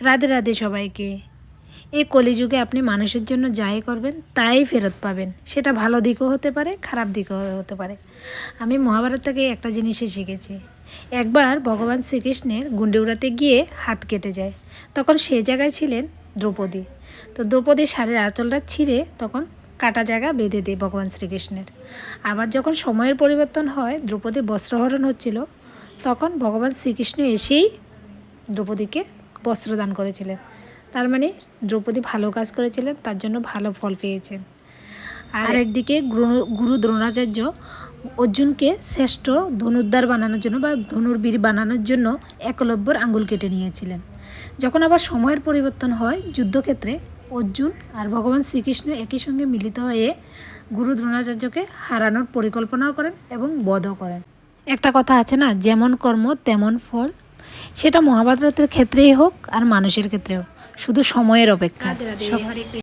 রাধে রাধে সবাইকে। এই কলিযুগে আপনি মানুষের জন্য যাই করবেন তাই ফেরত পাবেন, সেটা ভালো দিকও হতে পারে, খারাপ দিকও হতে পারে। আমি মহাভারত থেকে একটা জিনিসই শিখেছি। একবার ভগবান শ্রীকৃষ্ণের গুন্ডে উড়াতে গিয়ে হাত কেটে যায়, তখন সেই জায়গায় ছিলেন দ্রৌপদী। তো দ্রৌপদীর শাড়ির আঁচলটা ছিঁড়ে তখন কাটা জায়গা বেঁধে দেয় ভগবান শ্রীকৃষ্ণের। আবার যখন সময়ের পরিবর্তন হয়, দ্রৌপদীর বস্ত্রহরণ হচ্ছিল, তখন ভগবান শ্রীকৃষ্ণ এসেই দ্রৌপদীকে বস্ত্রদান করেছিলেন। তার মানে দ্রৌপদী ভালো কাজ করেছিলেন, তার জন্য ভালো ফল পেয়েছেন। আর একদিকে গুরু দ্রোণাচার্য অর্জুনকে শ্রেষ্ঠ ধনুর্ধার বানানোর জন্য বা ধনুর্বীর বানানোর জন্য একলব্যর আঙ্গুল কেটে নিয়েছিলেন। যখন আবার সময়ের পরিবর্তন হয়, যুদ্ধক্ষেত্রে অর্জুন আর ভগবান শ্রীকৃষ্ণ একই সঙ্গে মিলিত হয়ে গুরু দ্রোণাচার্যকে হারানোর পরিকল্পনাও করেন এবং বধও করেন। একটা কথা আছে না, যেমন কর্ম তেমন ফল। সেটা মহাভারতের ক্ষেত্রেই হোক আর মানুষের ক্ষেত্রেও, শুধু সময়ের অপেক্ষা।